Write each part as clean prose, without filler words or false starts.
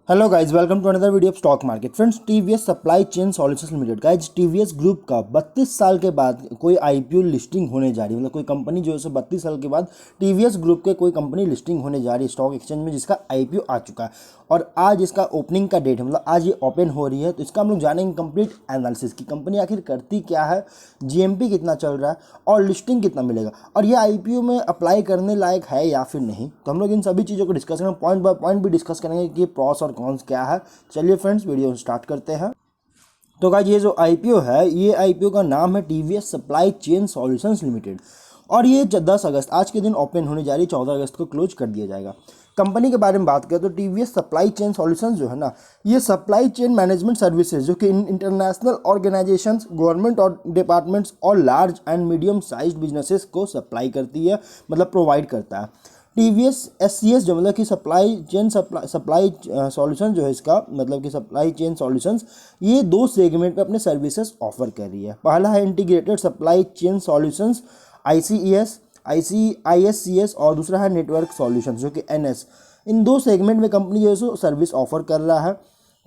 Hello guys, welcome to another video of stock market. Friends, TVS supply chain solutions limited guys, TVS group का 32 साल के बाद कोई IPO listing होने जा रही है। मतलब कोई कंपनी जो है सो 32 साल के बाद टीवीएस ग्रुप के कोई कंपनी लिस्टिंग होने जा रही है स्टॉक एक्सचेंज में, जिसका आईपीओ आ चुका है और आज इसका ओपनिंग का डेट है। मतलब आज ये ओपन हो रही है, तो इसका हम लोग जानेंगे कंप्लीट एनालिसिस की कंपनी आखिर करती क्या है, जीएमपी कितना चल रहा है और लिस्टिंग कितना मिलेगा, और ये आईपीओ में अप्लाई करने लायक है या फिर नहीं। तो हम लोग इन सभी चीज़ों को डिस्कस करेंगे, पॉइंट बाय पॉइंट भी डिस्कस करेंगे कि प्रॉस और कॉन्स क्या है। चलिए फ्रेंड्स, वीडियो स्टार्ट करते हैं। तो गाइस, ये जो आईपीओ है, ये आईपीओ का नाम है TVS supply chain solutions limited और ये 10 अगस्त आज के दिन ओपन होने जा रही है। 14 अगस्त को क्लोज कर दिया जाएगा। कंपनी के बारे में बात करें तो टीवीएस सप्लाई चेन सॉल्यूशंस जो है ना, ये सप्लाई चेन मैनेजमेंट सर्विसेज जो कि इंटरनेशनल ऑर्गेनाइजेशंस, गवर्नमेंट और डिपार्टमेंट्स और large and medium sized businesses को सप्लाई करती है, मतलब प्रोवाइड करता है। टीवीएस एससीएस जो मतलब कि सप्लाई सॉल्यूशन जो है, इसका मतलब कि सप्लाई चेन सॉल्यूशंस, ये दो सेगमेंट पे अपने सर्विसेज ऑफर कर रही है। पहला है integrated supply chain solutions ICS और दूसरा है नेटवर्क सॉल्यूशंस जो कि एनएस। इन दो सेगमेंट में कंपनी जो है सो सर्विस ऑफर कर रहा है।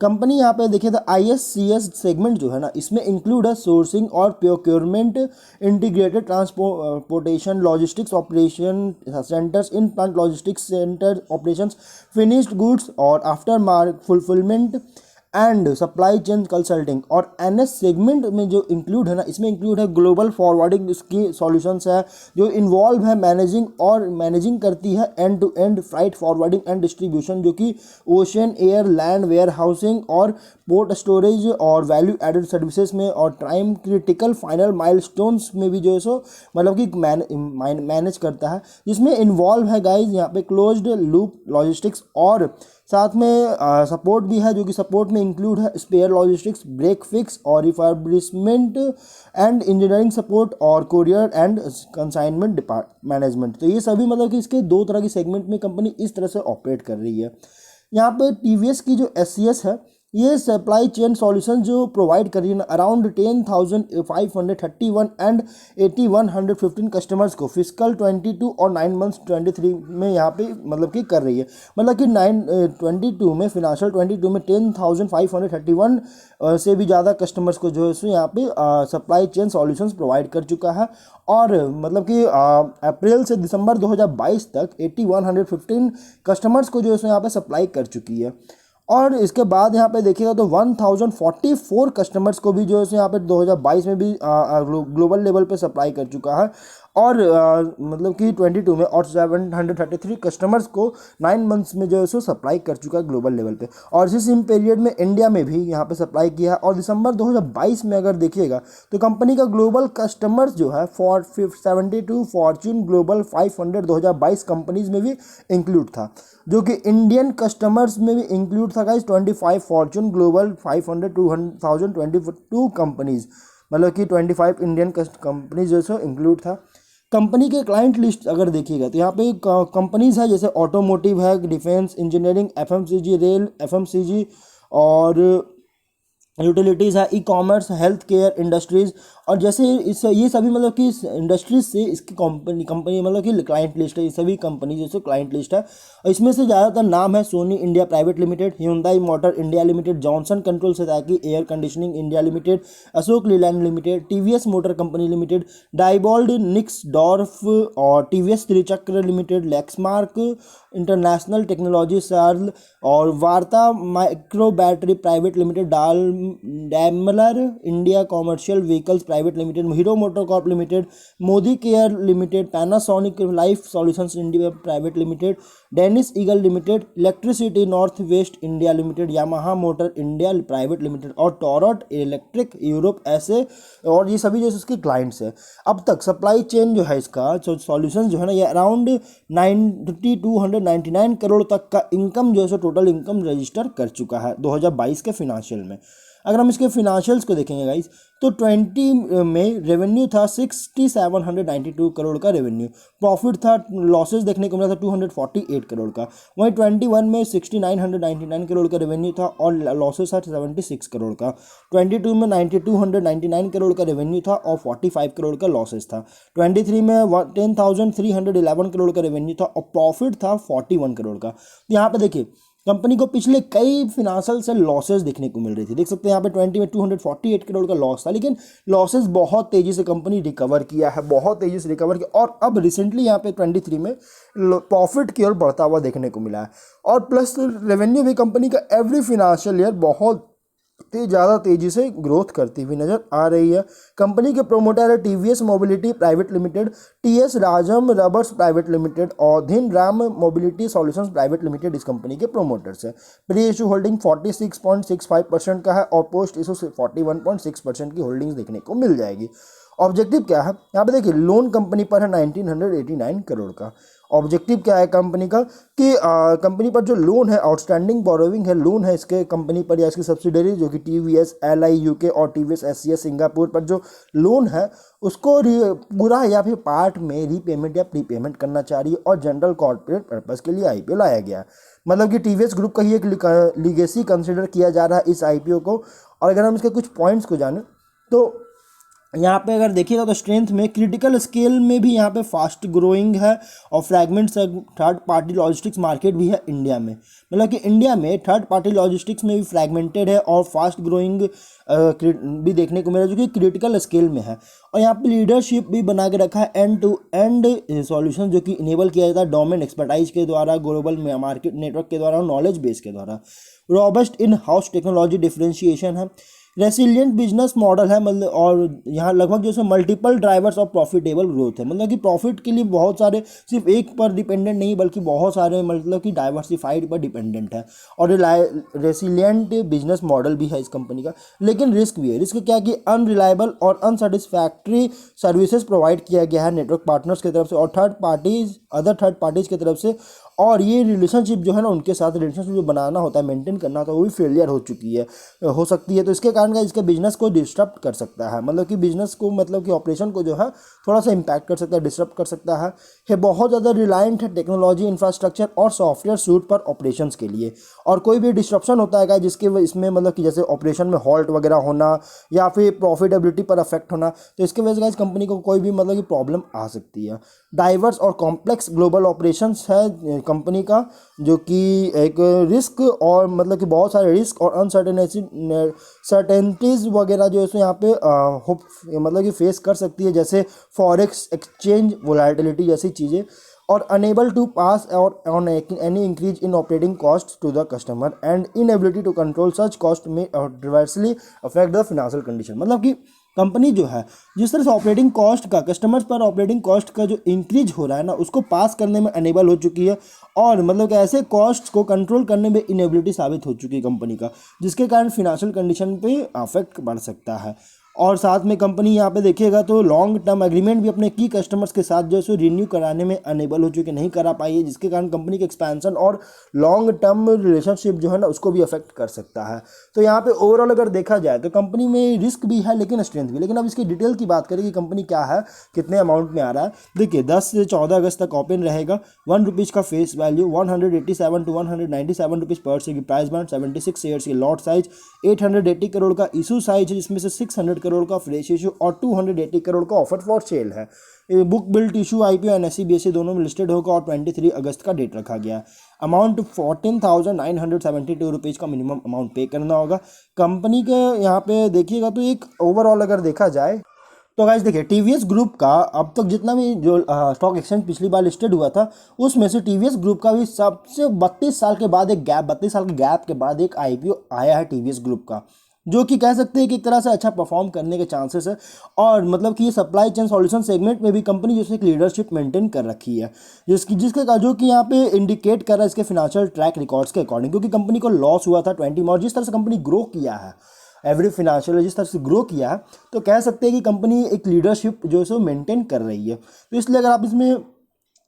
कंपनी यहाँ पे देखिए तो आईएससीएस सेगमेंट जो है ना, इसमें इंक्लूड है सोर्सिंग और procurement, integrated transportation, logistics operation centres, in plant logistics centre operations, finished goods और after market fulfilment and supply chain consulting. और एनएस सेगमेंट में जो इंक्लूड है ना, इसमें इंक्लूड है ग्लोबल फॉरवर्डिंग इसकी सॉल्यूशंस है जो इन्वॉल्व है मैनेजिंग करती है end to end freight forwarding and distribution, जो कि ocean, air, land, warehousing और पोर्ट स्टोरेज और वैल्यू एडेड सर्विसेज में और टाइम क्रिटिकल फाइनल माइलस्टोन्स में भी जो है सो मतलब कि मैनेज करता है। जिसमें इन्वॉल्व है गाइज यहाँ पे क्लोज्ड लूप लॉजिस्टिक्स और साथ में सपोर्ट भी है, जो कि सपोर्ट में इंक्लूड है स्पेयर लॉजिस्टिक्स, ब्रेक फिक्स और रिफर्बिशमेंट एंड इंजीनियरिंग सपोर्ट और courier and consignment depart management. तो ये सभी मतलब कि इसके दो तरह की सेगमेंट में कंपनी इस तरह से ऑपरेट कर रही है। यहाँ पे टीवीएस की जो एससीएस है, ये सप्लाई चेन सॉल्यूशन जो प्रोवाइड कर रही है अराउंड 10,531 एंड 8115 कस्टमर्स को फिजिकल 22 और 9 मंथ्स 23 में यहाँ पे मतलब कि कर रही है। मतलब कि 9/22 में फिनेंशियल 22 में 10,531 से भी ज़्यादा कस्टमर्स को जो है सो यहाँ पे सप्लाई चेन सॉल्यूशंस प्रोवाइड कर चुका है। और मतलब कि अप्रैल से दिसंबर 2022 तक 8115 कस्टमर्स को जो है सो यहाँ पे सप्लाई कर चुकी है। और इसके बाद यहाँ पे देखिएगा तो 1044 कस्टमर्स को भी जो है यहाँ पे 2022 में भी ग्लोबल लेवल पे सप्लाई कर चुका है। और मतलब कि 22 में और 733 कस्टमर्स को 9 मंथ्स में जो है सो सप्लाई कर चुका है ग्लोबल लेवल पे। और इसी सेम पीरियड में इंडिया में भी यहाँ पे सप्लाई किया है। और दिसंबर 2022 में अगर देखिएगा तो कंपनी का ग्लोबल कस्टमर्स जो है 72 फॉर्च्यून ग्लोबल 500 2022 कंपनीज में भी इंक्लूड था, जो कि इंडियन कस्टमर्स में भी इंक्लूड था गाइस 25 फॉर्च्यून ग्लोबल 500 2022 कंपनीज, मतलब कि 25 इंडियन कंपनीज जैसे इंक्लूड था। कंपनी के क्लाइंट लिस्ट अगर देखिएगा तो यहाँ पे कंपनीज है जैसे ऑटोमोटिव है, defence, engineering, FMCG, rail, FMCG और यूटिलिटीज़ है, e commerce, health care industries. और जैसे ये सभी मतलब कि इस इंडस्ट्रीज से इसकी कंपनी मतलब कि क्लाइंट लिस्ट है, ये सभी कंपनी जैसे क्लाइंट लिस्ट है। और इसमें से ज़्यादातर नाम है Sony India private limited, Hyundai motor India limited, Johnson control सेताकी air conditioning India limited, Ashok Leyland limited, TVS motor company limited, Diebold Nixdorf और TVS Trichakra limited, Lexmark international technology सर्ल और Varta micro battery private limited, Daimler India commercial vehicles private limited, Hero motor corp limited, Modi care limited, Panasonic life solutions India private limited, Dennis Eagle limited, electricity north west India limited, Yamaha motor India private limited और टॉरट electric Europe, ऐसे और ये सभी जैसे उसके clients हैं। अब तक सप्लाई चेन जो है इसका जो सॉल्यूशन जो है ना, ये अराउंड 299 करोड़ तक का इनकम जो है टोटल इनकम रजिस्टर कर चुका है 2022 के फिनेंशियल में। अगर हम इसके फिनेंशियल्स को देखेंगे गाइस तो 20 में रेवेन्यू था 6792 करोड़ का रेवेन्यू, प्रॉफिट था, लॉसेस देखने को मिला था 248 करोड़ का। वहीं 21 में 6999 करोड़ का रेवेन्यू था और लॉसेस था 76 करोड़ का। 22 में 9299 करोड़ का रेवेन्यू था और 45 करोड़ का लॉसेस था। 23 में 10,311 करोड़ का रेवेन्यू था और प्रॉफिट था 41 करोड़ का। यहाँ पे देखिए कंपनी को पिछले कई फिनांशियल से लॉसेस देखने को मिल रही थी। देख सकते हैं यहाँ पे 20 में 248 करोड़ का लॉस था, लेकिन लॉसेस बहुत तेज़ी से कंपनी रिकवर किया है, बहुत तेज़ी से रिकवर किया, और अब रिसेंटली यहाँ पे 23 में प्रॉफिट की ओर बढ़ता हुआ देखने को मिला है। और प्लस रेवेन्यू भी कंपनी का एवरी फिनांशियल ईयर बहुत ज़्यादा तेज़ी से ग्रोथ करती हुई नज़र आ रही है। कंपनी के प्रोमोटर है TVS mobility private limited, TS Rajam rubbers private limited और Dhin Ram mobility solutions private limited इस कंपनी के प्रोमोटर्स है। प्री इशू होल्डिंग 46.65% का है और पोस्ट इशू 41.6% की होल्डिंग्स देखने को मिल जाएगी। ऑब्जेक्टिव क्या है यहाँ पे देखिए, लोन कंपनी पर है 1989 करोड़ का। ऑब्जेक्टिव क्या है कंपनी का कि कंपनी पर जो लोन है, आउटस्टैंडिंग बोरोविंग है, लोन है इसके कंपनी पर या इसकी सब्सिडरी जो कि टीवीएस एलआई यूके और टीवीएस एससीएस सिंगापुर पर जो लोन है उसको पूरा या फिर पार्ट में रीपेमेंट या प्रीपेमेंट करना चाह रही है और जनरल कॉर्पोरेट पर्पस के लिए आईपीओ लाया गया है। मतलब कि टीवीएस ग्रुप का ही एक लीगेसी कंसिडर किया जा रहा है इस आईपीओ को। और अगर हम इसके कुछ पॉइंट्स को जानें तो यहाँ पे अगर देखिएगा तो स्ट्रेंथ में क्रिटिकल स्केल में भी यहाँ पे फास्ट ग्रोइंग है और fragment third party logistics market भी है इंडिया में। मतलब कि इंडिया में थर्ड पार्टी लॉजिस्टिक्स में भी फ्रैगमेंटेड है और फास्ट ग्रोइंग भी देखने को मिला जो कि क्रिटिकल स्केल में है। और यहाँ पे लीडरशिप भी बना के रखा है एंड टू एंड सॉल्यूशन जो कि इनेबल किया जाता है डोमेन एक्सपर्टाइज के द्वारा, ग्लोबल मार्केट नेटवर्क के द्वारा और नॉलेज बेस के द्वारा। Robust in house technology differentiation है, रेसिलियंट बिजनेस मॉडल है, मतलब और यहाँ लगभग जो है multiple drivers of profitable growth है। मतलब कि प्रॉफिट के लिए बहुत सारे, सिर्फ एक पर डिपेंडेंट नहीं बल्कि बहुत सारे मतलब कि डाइवर्सिफाइड पर डिपेंडेंट है। और रेसिलियंट बिजनेस मॉडल भी है इस कंपनी का, लेकिन रिस्क भी है। रिस्क क्या कि अनरिलायबल और अनसेटिस्फैक्ट्री सर्विसेज प्रोवाइड किया गया है नेटवर्क पार्टनर्स की तरफ से और अदर थर्ड पार्टीज की तरफ से। और ये रिलेशनशिप जो है ना उनके साथ रिलेशनशिप जो बनाना होता है, मेंटेन करना होता है, वो भी फेलियर हो सकती है। तो इसके कारण का इसके बिजनेस को डिस्टर्ब कर सकता है, मतलब कि बिजनेस को, मतलब कि ऑपरेशन को जो है थोड़ा सा इम्पैक्ट कर सकता है, डिस्टर्ब कर सकता है। बहुत ज़्यादा रिलायंट है टेक्नोलॉजी इंफ्रास्ट्रक्चर और सॉफ्टवेयर सूट पर ऑपरेशंस के लिए। और कोई भी डिस्ट्रप्शन होता है जिसके इसमें मतलब कि जैसे ऑपरेशन में हॉल्ट वगैरह होना या फिर प्रॉफिटेबिलिटी पर अफेक्ट होना, तो इसके वजह से इस कंपनी को कोई भी मतलब कि प्रॉब्लम आ सकती है। डाइवर्स और कॉम्प्लेक्स ग्लोबल ऑपरेशंस है कंपनी का, जो कि एक रिस्क और मतलब कि बहुत सारे रिस्क और अनसर्टेनिटीज वगैरह जो है यहाँ पे मतलब कि फेस कर सकती है, जैसे फॉरेक्स एक्सचेंज वोलेटिलिटी जैसी चीज़ें, और अनेबल टू पास और on any increase in operating cost to the customer and inability to control such cost may adversely affect the financial condition. मतलब कि कंपनी जो है जिस तरह से ऑपरेटिंग कॉस्ट का, कस्टमर्स पर ऑपरेटिंग कॉस्ट का जो इंक्रीज हो रहा है ना, उसको पास करने में अनेबल हो चुकी है और मतलब कि ऐसे कॉस्ट को कंट्रोल करने में इनेबिलिटी साबित हो चुकी है कंपनी का, जिसके कारण फिनेंशियल कंडीशन पे अफेक्ट बढ़ सकता है। और साथ में कंपनी यहाँ पे देखिएगा तो लॉन्ग टर्म एग्रीमेंट भी अपने की कस्टमर्स के साथ जो है सो रिन्यू कराने में अनेबल हो चुकी, नहीं करा पाई है, जिसके कारण कंपनी के एक्सपेंशन और लॉन्ग टर्म रिलेशनशिप जो है ना उसको भी अफेक्ट कर सकता है। तो यहाँ पे ओवरऑल अगर देखा जाए तो कंपनी में रिस्क भी है लेकिन स्ट्रेंथ भी। लेकिन अब इसकी डिटेल की बात करें कि कंपनी क्या है, कितने अमाउंट में आ रहा है। देखिए 10 से 14 अगस्त तक ओपन रहेगा। ₹1 का फेस वैल्यू, 187 to 197 रुपीज़ पर शेयर की प्राइस बैंड, 76 शेयर्स की लॉट साइज, 880 करोड़ का इशू साइज है जिसमें से 600 करोड़ का फ्रेश इशू और 280 करोड़ का ऑफर फॉर सेल है। Book built issue IPO NSE BSE दोनों में लिस्टेड होगा और 23 अगस्त का डेट रखा गया है। अमाउंट 14,972 रुपीज़ का मिनिमम अमाउंट पे करना होगा। कंपनी के यहाँ पे देखिएगा तो एक ओवरऑल अगर देखा जाए तो गाइस देखिए टीवीएस ग्रुप का अब तक जितना भी जो स्टॉक एक्सचेंज पिछली बार लिस्टेड हुआ था उसमें से टीवीएस ग्रुप का भी सबसे 32 साल के बाद 32 साल के गैप के बाद एक आईपीओ आया है टीवीएस ग्रुप का, जो कि कह सकते हैं कि एक तरह से अच्छा परफॉर्म करने के चांसेस है। और मतलब कि ये सप्लाई चेन सॉल्यूशन सेगमेंट में भी कंपनी जैसे एक लीडरशिप मेंटेन कर रखी है, जिसके जो कि यहाँ पे इंडिकेट कर रहा है इसके फिनेंशियल ट्रैक रिकॉर्ड्स के अकॉर्डिंग, क्योंकि कंपनी को लॉस हुआ था 20 में और जिस तरह से कंपनी ग्रो किया है एवरी फिनेंशियल जिस तरह से ग्रो किया है, तो कह सकते हैं कि कंपनी एक लीडरशिप जो है सो मेंटेन कर रही है। तो इसलिए अगर आप इसमें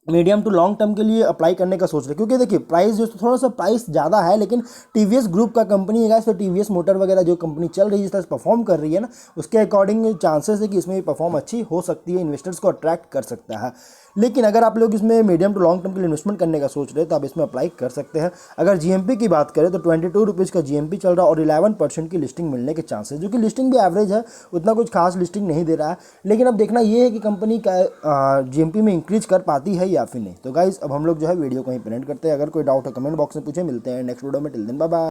मीडियम टू लॉन्ग टर्म के लिए अप्लाई करने का सोच रहे, क्योंकि देखिए प्राइस जो थोड़ा सा प्राइस ज़्यादा है, लेकिन टीवीएस ग्रुप का कंपनी है, तो टीवीएस मोटर वगैरह जो कंपनी चल रही है जिस तरह से परफॉर्म कर रही है ना, उसके अकॉर्डिंग चांसेस है कि इसमें परफॉर्म अच्छी हो सकती है, इन्वेस्टर्स को अट्रैक्ट कर सकता है। लेकिन अगर आप लोग इसमें मीडियम टू लॉन्ग टर्म के लिए इन्वेस्टमेंट करने का सोच रहे हैं तो आप इसमें अप्लाई कर सकते हैं। अगर जीएमपी की बात करें तो 22 रुपीज़ का जीएमपी चल रहा है और 11% की लिस्टिंग मिलने के चांसेस, जो कि लिस्टिंग भी एवरेज है, उतना कुछ खास लिस्टिंग नहीं दे रहा है। लेकिन अब देखना ये है कि कंपनी का जीएमपी में इंक्रीज कर पाती है या फिर नहीं। तो गाइज अब हम लोग जो है वीडियो को ही पेंड करते हैं। अगर कोई डाउट है कमेंट बॉक्स में पूछे। मिलते हैं नेक्स्ट वीडियो में। Till then bye bye.